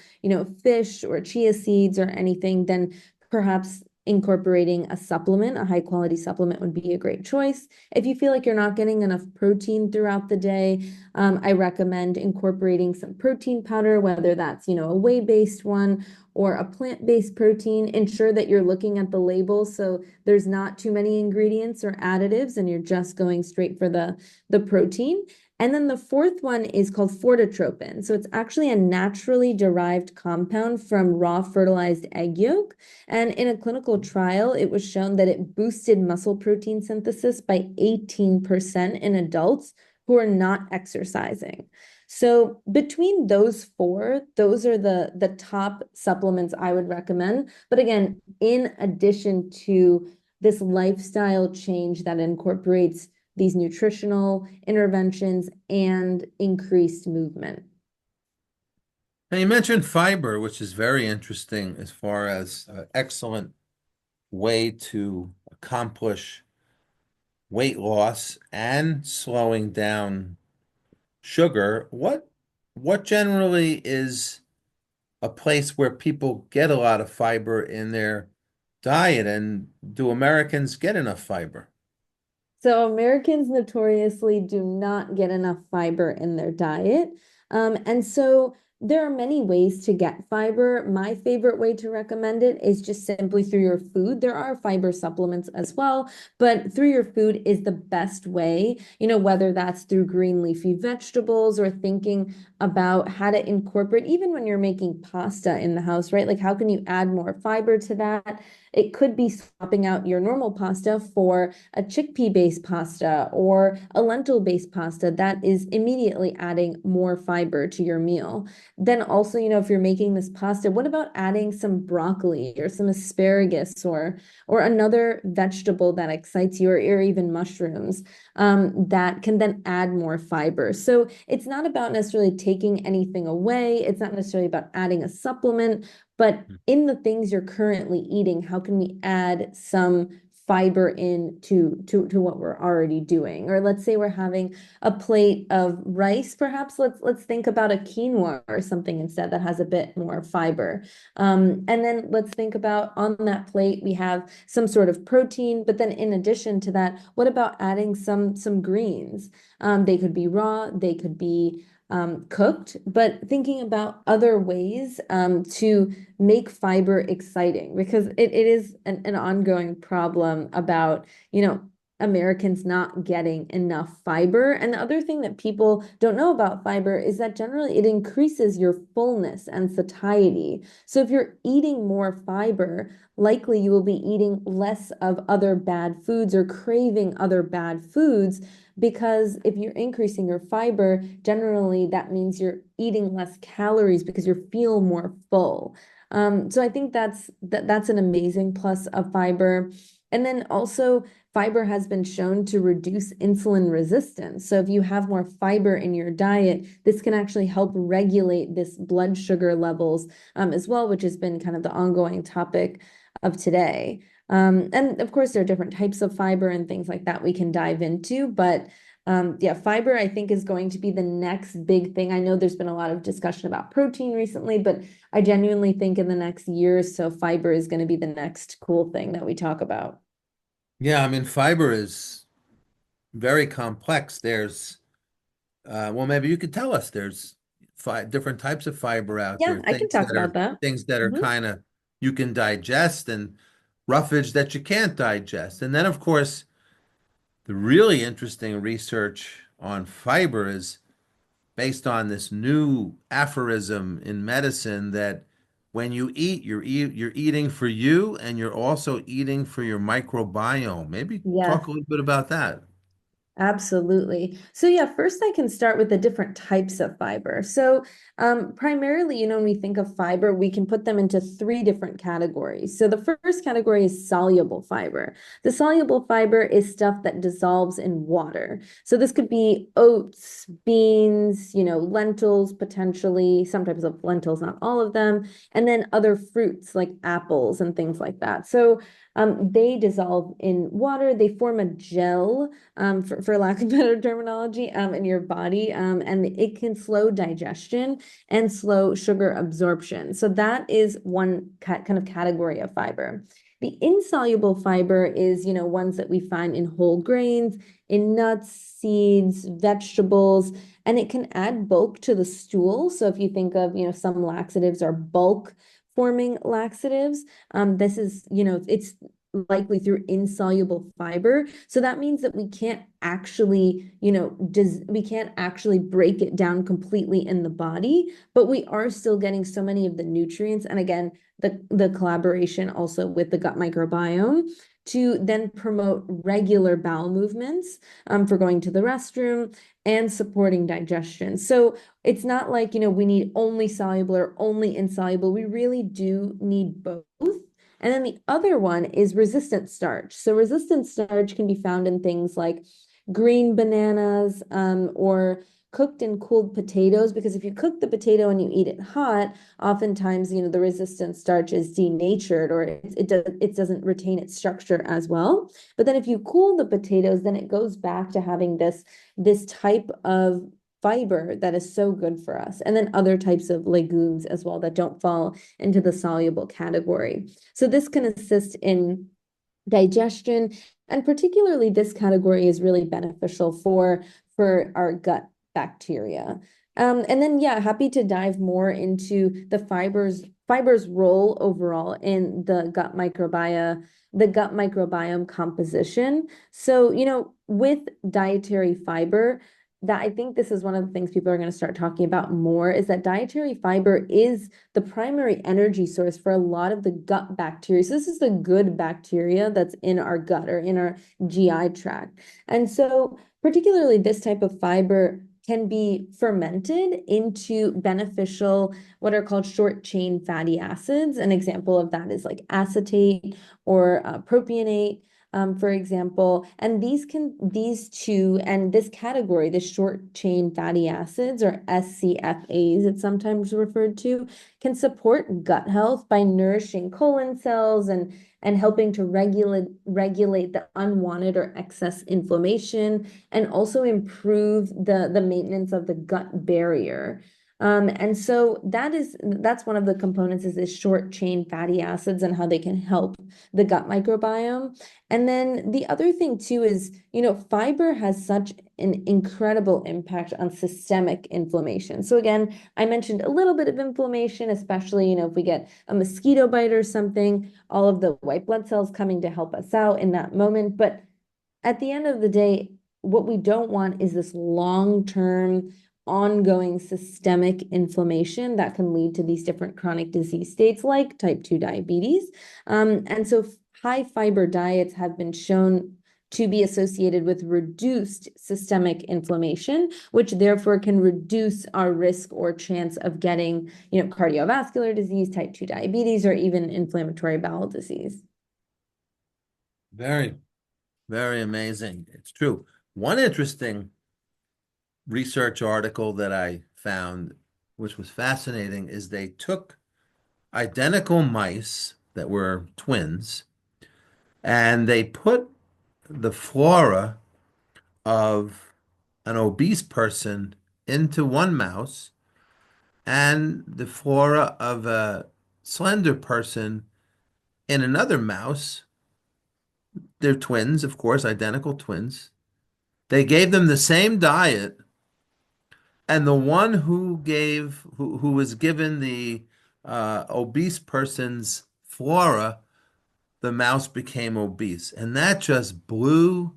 fish or chia seeds or anything, then perhaps incorporating a supplement, a high quality supplement would be a great choice. If you feel like you're not getting enough protein throughout the day, I recommend incorporating some protein powder, whether that's, a whey-based one or a plant-based protein. Ensure that you're looking at the label so there's not too many ingredients or additives and you're just going straight for the protein. And then the fourth one is called fortotropin. So it's actually a naturally derived compound from raw fertilized egg yolk. And in a clinical trial, it was shown that it boosted muscle protein synthesis by 18% in adults who are not exercising. So between those four, those are the top supplements I would recommend. But again, in addition to this lifestyle change that incorporates these nutritional interventions and increased movement. Now, you mentioned fiber, which is very interesting as far as excellent way to accomplish weight loss and slowing down sugar. What generally is a place where people get a lot of fiber in their diet, and do Americans get enough fiber? So Americans notoriously do not get enough fiber in their diet. And so there are many ways to get fiber. My favorite way to recommend it is just simply through your food. There are fiber supplements as well, but through your food is the best way, whether that's through green leafy vegetables or thinking about how to incorporate, even when you're making pasta in the house, right? Like, how can you add more fiber to that? It could be swapping out your normal pasta for a chickpea-based pasta or a lentil-based pasta that is immediately adding more fiber to your meal. Then also, if you're making this pasta, what about adding some broccoli or some asparagus or another vegetable that excites you, or even mushrooms that can then add more fiber. So it's not about necessarily taking anything away. It's not necessarily about adding a supplement, but in the things you're currently eating, how can we add some fiber in to what we're already doing? Or let's say we're having a plate of rice, perhaps let's think about a quinoa or something instead that has a bit more fiber. And then let's think about on that plate we have some sort of protein, but then in addition to that, what about adding some greens? They could be raw, they could be cooked, but thinking about other ways to make fiber exciting, because it is an ongoing problem about, Americans not getting enough fiber. And the other thing that people don't know about fiber is that generally it increases your fullness and satiety. So if you're eating more fiber, likely you will be eating less of other bad foods or craving other bad foods, because if you're increasing your fiber, generally that means you're eating less calories because you feel more full. So I think that's an amazing plus of fiber. And then also fiber has been shown to reduce insulin resistance. So if you have more fiber in your diet, this can actually help regulate this blood sugar levels as well, which has been kind of the ongoing topic of today. And of course, there are different types of fiber and things like that we can dive into. But yeah, fiber, I think, is going to be the next big thing. I know there's been a lot of discussion about protein recently, but I genuinely think in the next year or so, fiber is going to be the next cool thing that we talk about. Yeah, I mean, fiber is very complex. Well, maybe you could tell us there's five different types of fiber out Yeah, there, I can talk about that. things that are Mhm. kind of you can digest, and roughage that you can't digest. And then, of course, the really interesting research on fiber is based on this new aphorism in medicine that when you eat, you're eating for you, and you're also eating for your microbiome. Maybe Yes. talk a little bit about that. Absolutely. So yeah, first I can start with the different types of fiber. So primarily, when we think of fiber, we can put them into three different categories. So the first category is soluble fiber. The soluble fiber is stuff that dissolves in water. So this could be oats, beans, lentils, potentially, some types of lentils, not all of them, and then other fruits like apples and things like that. So they dissolve in water, they form a gel for lack of better terminology, in your body. And it can slow digestion and slow sugar absorption. So that is one kind of category of fiber. The insoluble fiber is, ones that we find in whole grains, in nuts, seeds, vegetables, and it can add bulk to the stool. So if you think of, some laxatives are bulk forming laxatives, this is, it's likely through insoluble fiber. So that means that we can't actually, we can't actually break it down completely in the body, but we are still getting so many of the nutrients. And again, the collaboration also with the gut microbiome to then promote regular bowel movements for going to the restroom and supporting digestion. So it's not like, we need only soluble or only insoluble. We really do need both. And then the other one is resistant starch. So resistant starch can be found in things like green bananas or cooked and cooled potatoes, because if you cook the potato and you eat it hot, oftentimes, the resistant starch is denatured, or it doesn't retain its structure as well. But then if you cool the potatoes, then it goes back to having this type of fiber that is so good for us. And then other types of legumes as well that don't fall into the soluble category. So this can assist in digestion, and particularly this category is really beneficial for our gut bacteria. And then, yeah, happy to dive more into the fiber's role overall in the gut microbiome composition. So, with dietary fiber, that I think this is one of the things people are going to start talking about more, is that dietary fiber is the primary energy source for a lot of the gut bacteria. So this is the good bacteria that's in our gut or in our GI tract. And so particularly this type of fiber can be fermented into beneficial, what are called short chain fatty acids. An example of that is like acetate or propionate, for example. And these two, and this category, the short chain fatty acids, or SCFAs, it's sometimes referred to, can support gut health by nourishing colon cells and helping to regulate the unwanted or excess inflammation, and also improve the maintenance of the gut barrier. And so that's one of the components, is this short chain fatty acids and how they can help the gut microbiome. And then the other thing too is, fiber has such an incredible impact on systemic inflammation. So again, I mentioned a little bit of inflammation, especially, if we get a mosquito bite or something, all of the white blood cells coming to help us out in that moment. But at the end of the day, what we don't want is this long-term, ongoing systemic inflammation that can lead to these different chronic disease states like type 2 diabetes. And so high fiber diets have been shown to be associated with reduced systemic inflammation, which therefore can reduce our risk or chance of getting, cardiovascular disease, type 2 diabetes, or even inflammatory bowel disease. Very, very amazing. It's true. One interesting research article that I found, which was fascinating, is they took identical mice that were twins and they put the flora of an obese person into one mouse and the flora of a slender person in another mouse. They're twins, of course, identical twins. They gave them the same diet, and the one who was given the obese person's flora, the mouse became obese, and that just blew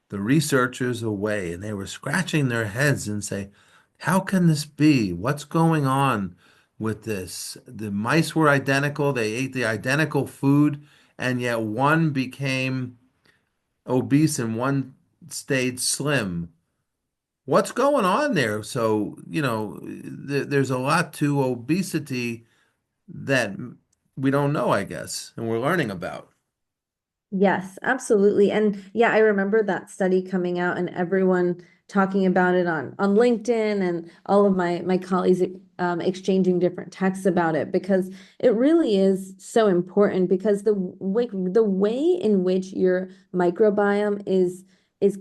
the researchers away, and they were scratching their heads and say, "How can this be? What's going on with this? The mice were identical; they ate the identical food, and yet one became obese and one stayed slim." What's going on there? So, there's a lot to obesity that we don't know, I guess, and we're learning about. Yes, absolutely. And yeah, I remember that study coming out and everyone talking about it on LinkedIn, and all of my colleagues exchanging different texts about it, because it really is so important, because the way in which your microbiome is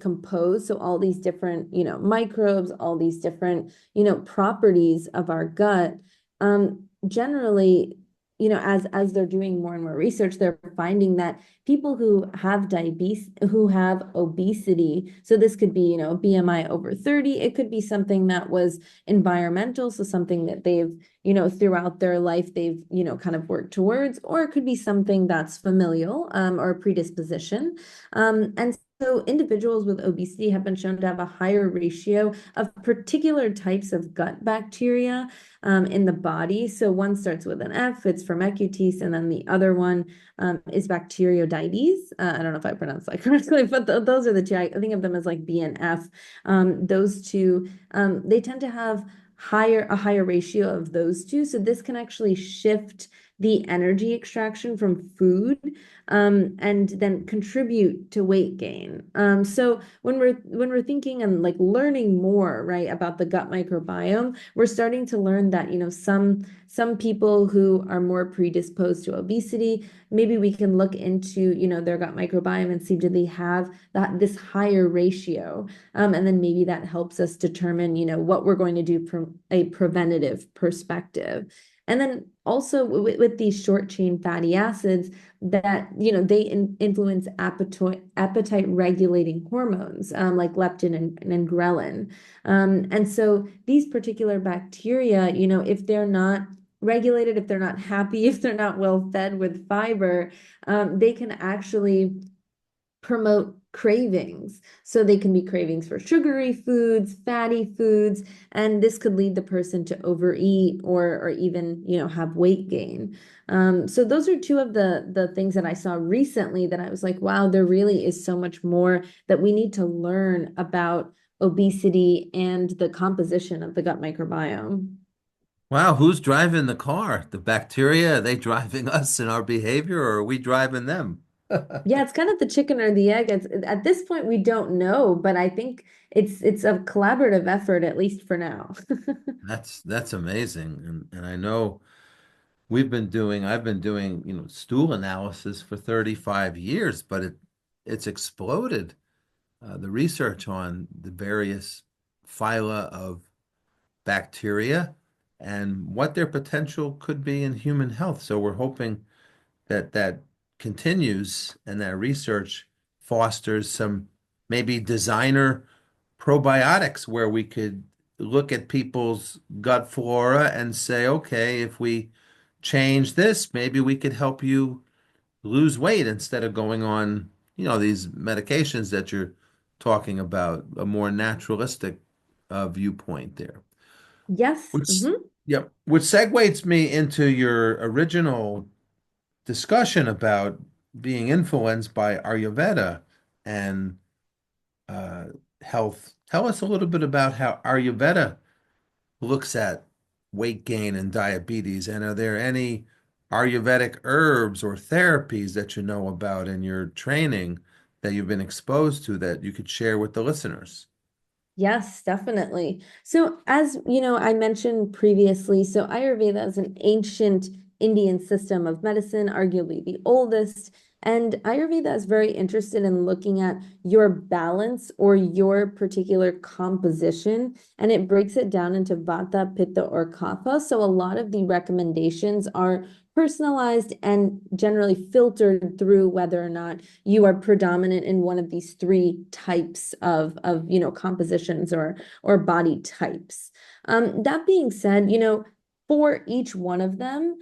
composed, so all these different, microbes, all these different, properties of our gut, generally, as they're doing more and more research, they're finding that people who have diabetes, who have obesity, so this could be, BMI over 30, it could be something that was environmental, so something that they've, throughout their life, they've, kind of worked towards, or it could be something that's familial, or predisposition. And so individuals with obesity have been shown to have a higher ratio of particular types of gut bacteria in the body. So one starts with an F, it's Firmicutes, and then the other one is Bacteroidetes. I don't know if I pronounced that correctly, but those are the two. I think of them as like B and F. Those two, they tend to have a higher ratio of those two. So this can actually shift the energy extraction from food, and then contribute to weight gain. So when we're thinking and like learning more, right, about the gut microbiome, we're starting to learn that, some people who are more predisposed to obesity, maybe we can look into, their gut microbiome and see do they have this higher ratio. And then maybe that helps us determine, what we're going to do from a preventative perspective. And then also with these short chain fatty acids that, they influence appetite regulating hormones, like leptin and ghrelin. And so these particular bacteria, if they're not regulated, if they're not happy, if they're not well fed with fiber, they can actually promote cravings. So they can be cravings for sugary foods, fatty foods, and this could lead the person to overeat or even, have weight gain. So those are two of the things that I saw recently that I was like, wow, there really is so much more that we need to learn about obesity and the composition of the gut microbiome. Wow, who's driving the car? The bacteria? Are they driving us in our behavior, or are we driving them? Yeah, it's kind of the chicken or the egg. At this point, we don't know, but I think it's a collaborative effort, at least for now. That's amazing. And I know I've been doing, stool analysis for 35 years, but it's exploded. The research on the various phyla of bacteria and what their potential could be in human health. So we're hoping that that continues and that research fosters some maybe designer probiotics where we could look at people's gut flora and say, okay, if we change this, maybe we could help you lose weight instead of going on, these medications that you're talking about, a more naturalistic viewpoint there. Yes. Which, yep, which segues me into your original discussion about being influenced by Ayurveda and uh, health. Tell us a little bit about how Ayurveda looks at weight gain and diabetes, and are there any Ayurvedic herbs or therapies that you know about in your training that you've been exposed to that you could share with the listeners? Yes, definitely. So, as I mentioned previously, so Ayurveda is an ancient Indian system of medicine, arguably the oldest. And Ayurveda is very interested in looking at your balance or your particular composition, and it breaks it down into Vata, Pitta, or Kapha. So, a lot of the recommendations are personalized and generally filtered through whether or not you are predominant in one of these three types of compositions or body types. That being said, for each one of them,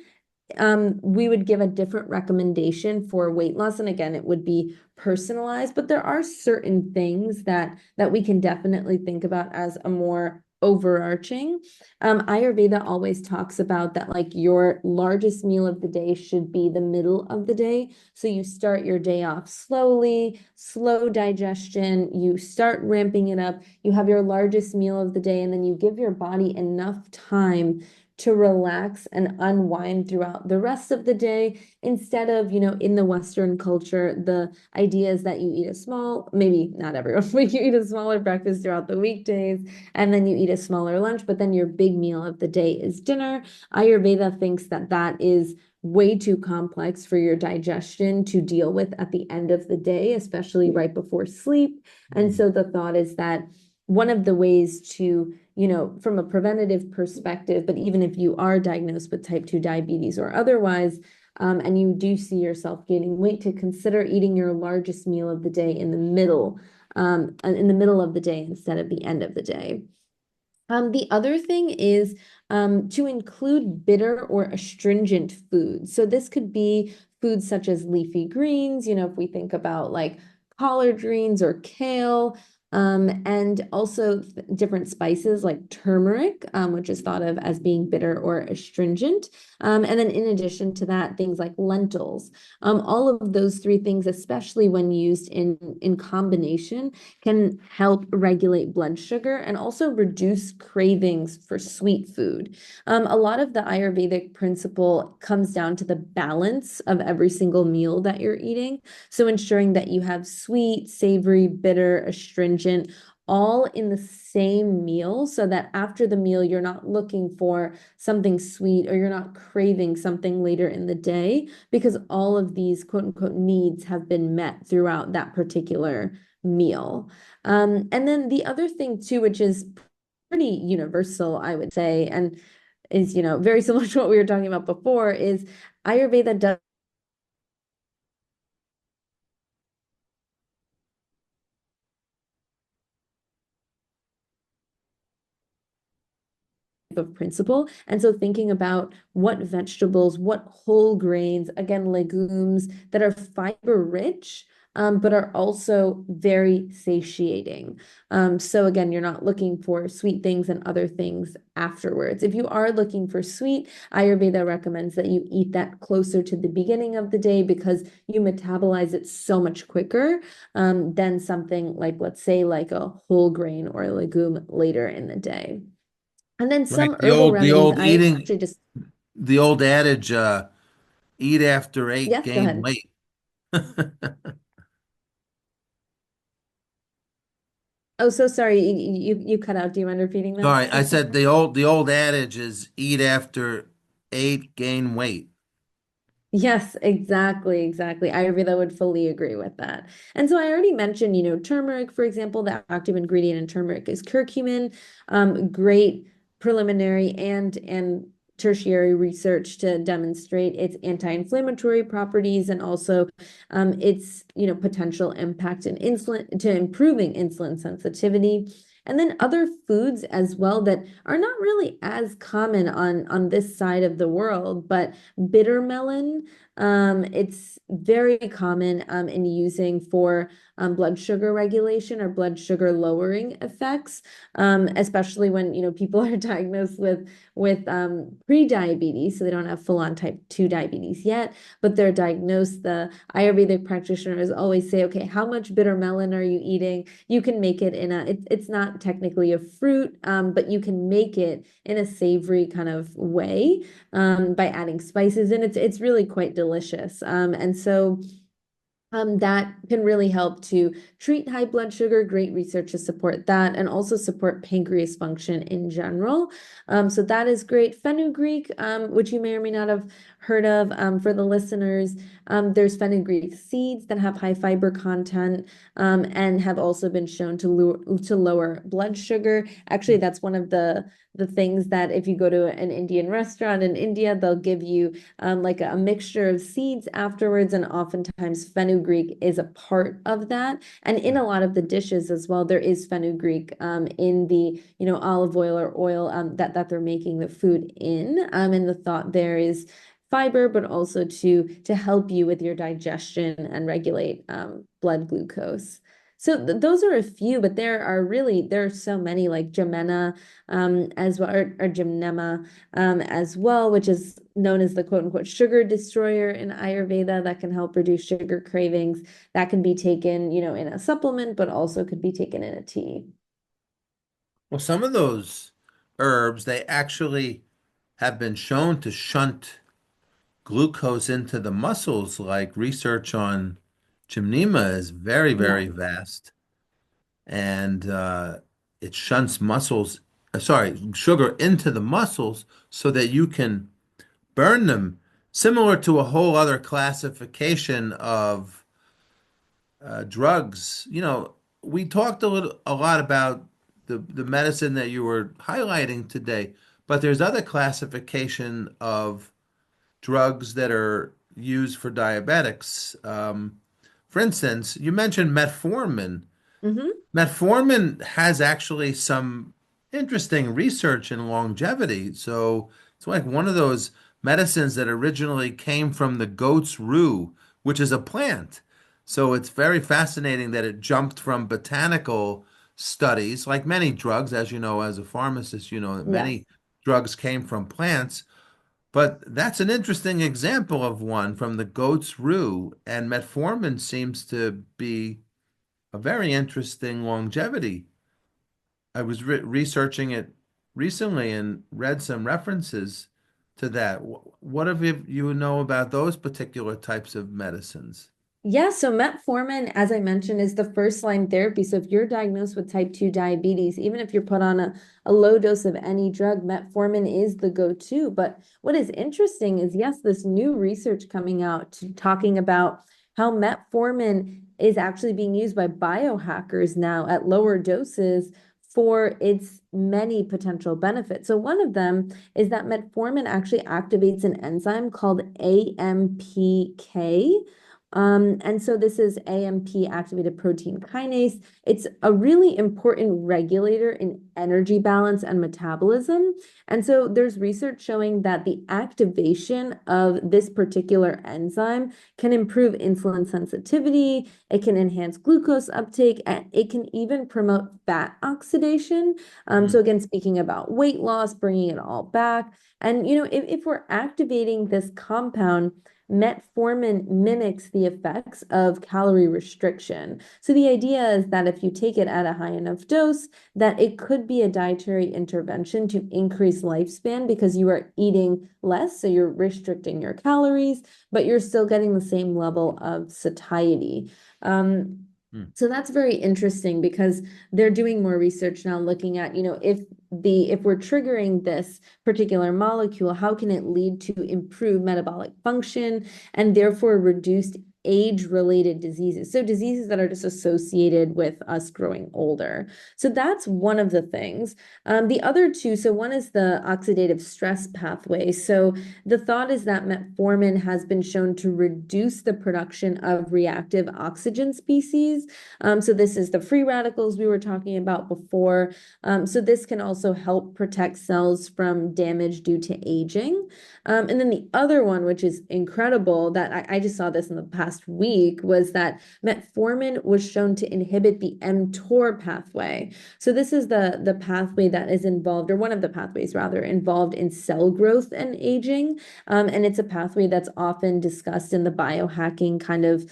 we would give a different recommendation for weight loss. And again, it would be personalized, but there are certain things that we can definitely think about as a more overarching. Ayurveda always talks about that like your largest meal of the day should be the middle of the day. So you start your day off slowly, slow digestion, you start ramping it up, you have your largest meal of the day, and then you give your body enough time to relax and unwind throughout the rest of the day instead of, in the Western culture, the idea is that you eat a small, maybe not everyone, but you eat a smaller breakfast throughout the weekdays and then you eat a smaller lunch, but then your big meal of the day is dinner. Ayurveda thinks that that is way too complex for your digestion to deal with at the end of the day, especially right before sleep. And so the thought is that one of the ways to, from a preventative perspective, but even if you are diagnosed with type 2 diabetes or otherwise, and you do see yourself gaining weight, to consider eating your largest meal of the day in the middle of the day instead of the end of the day. The other thing is to include bitter or astringent foods. So this could be foods such as leafy greens, if we think about like collard greens or kale, And also different spices like turmeric, which is thought of as being bitter or astringent. And then in addition to that, things like lentils. All of those three things, especially when used in combination, can help regulate blood sugar and also reduce cravings for sweet food. A lot of the Ayurvedic principle comes down to the balance of every single meal that you're eating. So ensuring that you have sweet, savory, bitter, astringent, all in the same meal so that after the meal, you're not looking for something sweet or you're not craving something later in the day because all of these quote unquote needs have been met throughout that particular meal. And then the other thing too, which is pretty universal, I would say, and is, very similar to what we were talking about before, is Ayurveda does of principle. And so thinking about what vegetables, what whole grains, again, legumes that are fiber rich, but are also very satiating. So again, you're not looking for sweet things and other things afterwards. If you are looking for sweet, Ayurveda recommends that you eat that closer to the beginning of the day because you metabolize it so much quicker than something like, let's say, like a whole grain or a legume later in the day. And then Right. some The herbal old the remedies. old I eating actually just, the old adage, eat after eight, yes, go gain ahead. weight. Oh, so sorry. You cut out. Do you mind repeating that? Sorry, I said the old adage is eat after eight, gain weight. Yes, exactly, exactly. Ayurveda would fully agree with that. And so I already mentioned, turmeric, for example, the active ingredient in turmeric is curcumin. Great preliminary and tertiary research to demonstrate its anti-inflammatory properties and also its, potential impact in insulin to improving insulin sensitivity. And then other foods as well that are not really as common on this side of the world, but bitter melon. It's very common in using for blood sugar regulation or blood sugar lowering effects, especially when people are diagnosed with pre-diabetes, so they don't have full-on type 2 diabetes yet, but they're diagnosed. The Ayurvedic practitioners always say, okay, how much bitter melon are you eating? You can make it it's not technically a fruit, but you can make it in a savory kind of way by adding spices, and it's really quite delicious. And so that can really help to treat high blood sugar. Great research to support that and also support pancreas function in general. So that is great. Fenugreek, which you may or may not have heard of for the listeners. There's fenugreek seeds that have high fiber content and have also been shown to lower blood sugar. Actually, that's one of the things that if you go to an Indian restaurant in India, they'll give you like a mixture of seeds afterwards, and oftentimes fenugreek is a part of that. And in a lot of the dishes as well, there is fenugreek in the olive oil or oil that they're making the food in. And the thought there is fiber, but also to help you with your digestion and regulate blood glucose. So those are a few, but there are so many like Gemena as well, or Gymnema as well, which is known as the quote unquote sugar destroyer in Ayurveda that can help reduce sugar cravings. That can be taken, in a supplement, but also could be taken in a tea. Well, some of those herbs, they actually have been shown to shunt glucose into the muscles, like research on gymnema is very, very Yes. vast. And it shunts sugar into the muscles so that you can burn them, similar to a whole other classification of drugs. We talked a lot about the medicine that you were highlighting today, but there's other classification of drugs that are used for diabetics. For instance, you mentioned metformin. Hmm. Metformin has actually some interesting research in longevity. So it's like one of those medicines that originally came from the goat's rue, which is a plant. So it's very fascinating that it jumped from botanical studies, like many drugs, as you know, as a pharmacist, you know that Yes. many drugs came from plants. But that's an interesting example of one from the goat's rue, and metformin seems to be a very interesting longevity. I was researching it recently and read some references to that. What have you know about those particular types of medicines? Yeah, so metformin, as I mentioned, is the first line therapy. So if you're diagnosed with type 2 diabetes, even if you're put on a low dose of any drug, metformin is the go-to. But what is interesting is, yes, this new research coming out talking about how metformin is actually being used by biohackers now at lower doses for its many potential benefits. So one of them is that metformin actually activates an enzyme called AMPK. And so this is AMP activated protein kinase. It's a really important regulator in energy balance and metabolism. And so there's research showing that the activation of this particular enzyme can improve insulin sensitivity, it can enhance glucose uptake, and it can even promote fat oxidation. So Hmm. again, speaking about weight loss, bringing it all back. And if we're activating this compound, metformin mimics the effects of calorie restriction. So the idea is that if you take it at a high enough dose, that it could be a dietary intervention to increase lifespan because you are eating less, so you're restricting your calories, but you're still getting the same level of satiety. Um, Hmm. so that's very interesting because they're doing more research now looking at, if we're triggering this particular molecule, how can it lead to improved metabolic function and therefore reduced age-related diseases? So diseases that are just associated with us growing older. So that's one of the things. The other two, so one is the oxidative stress pathway. So the thought is that metformin has been shown to reduce the production of reactive oxygen species. So this is the free radicals we were talking about before. So this can also help protect cells from damage due to aging. And then the other one, which is incredible, that I just saw this in the past week, was that metformin was shown to inhibit the mTOR pathway. So this is the pathway that is involved, or one of the pathways rather, involved in cell growth and aging. And it's a pathway that's often discussed in the biohacking kind of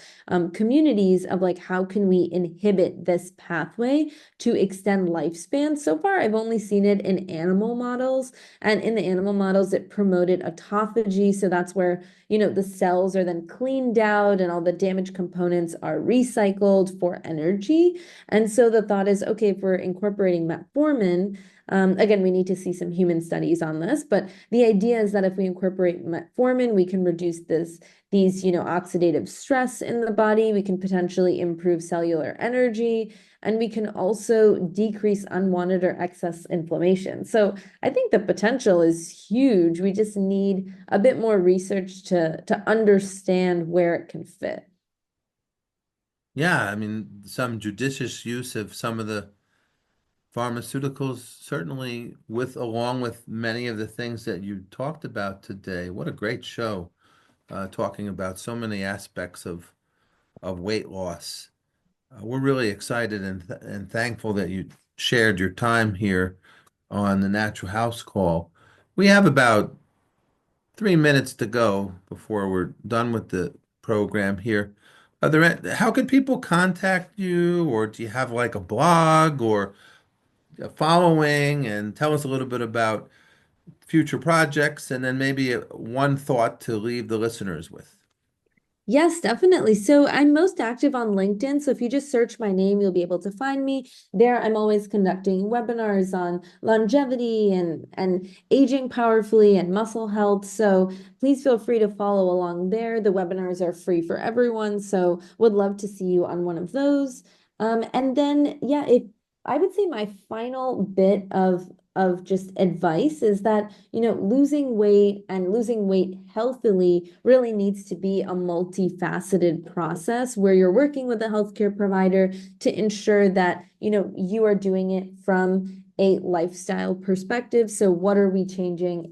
communities of like, how can we inhibit this pathway to extend lifespan? So far, I've only seen it in animal models, and in the animal models, it promoted autophagy. So that's where, the cells are then cleaned out and all the damaged components are recycled for energy. And so the thought is, okay, if we're incorporating metformin, again, we need to see some human studies on this, but the idea is that if we incorporate metformin, we can reduce these, oxidative stress in the body. We can potentially improve cellular energy, and we can also decrease unwanted or excess inflammation. So I think the potential is huge. We just need a bit more research to understand where it can fit. Yeah, I mean, some judicious use of some of the pharmaceuticals, certainly along with many of the things that you talked about today. What a great show, talking about so many aspects of weight loss. We're really excited and thankful that you shared your time here on the Natural House Call. We have about 3 minutes to go before we're done with the program here. How could people contact you, or do you have like a blog or a following? And tell us a little bit about future projects, and then maybe one thought to leave the listeners with. Yes, definitely. So I'm most active on LinkedIn. So if you just search my name, you'll be able to find me there. I'm always conducting webinars on longevity and aging powerfully and muscle health. So please feel free to follow along there. The webinars are free for everyone. So would love to see you on one of those. And then yeah, if I would say my final bit of just advice is that, losing weight and losing weight healthily really needs to be a multifaceted process where you're working with a healthcare provider to ensure that, you are doing it from a lifestyle perspective. So what are we changing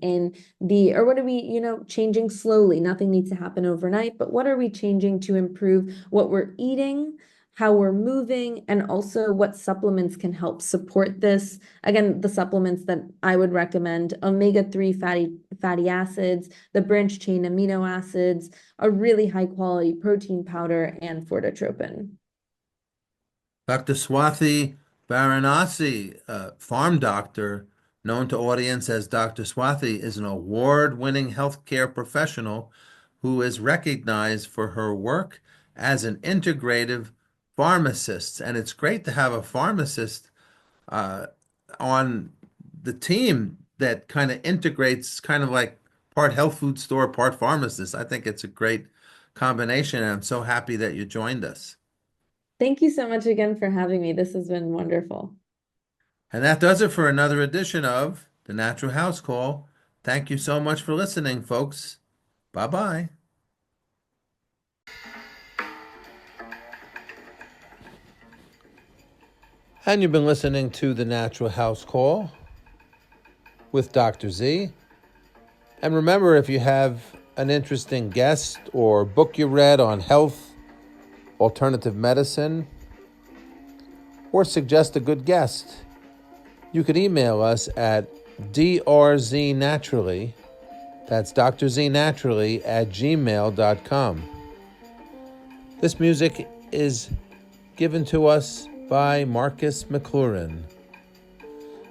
or what are we, changing slowly? Nothing needs to happen overnight, but what are we changing to improve what we're eating? how we're moving, and also what supplements can help support this. Again, the supplements that I would recommend: omega-3 fatty acids, the branched chain amino acids, a really high quality protein powder, and fortotropin. Dr. Swathi Varanasi, farm doctor, known to audience as Dr. Swathi, is an award-winning healthcare professional who is recognized for her work as an integrative pharmacist. And it's great to have a pharmacist uh, on the team that kind of integrates, kind of like part health food store, part pharmacist. I think it's a great combination, and I'm so happy that you joined us. Thank you so much again for having me. This has been wonderful. And that does it for another edition of The Natural House Call. Thank you so much for listening, folks. Bye bye. And you've been listening to The Natural House Call with Dr. Z. And remember, if you have an interesting guest or book you read on health, alternative medicine, or suggest a good guest, you could email us at drznaturally, that's drznaturally @gmail.com. This music is given to us by Marcus McLaurin.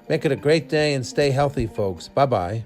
Make it a great day and stay healthy, folks. Bye-bye.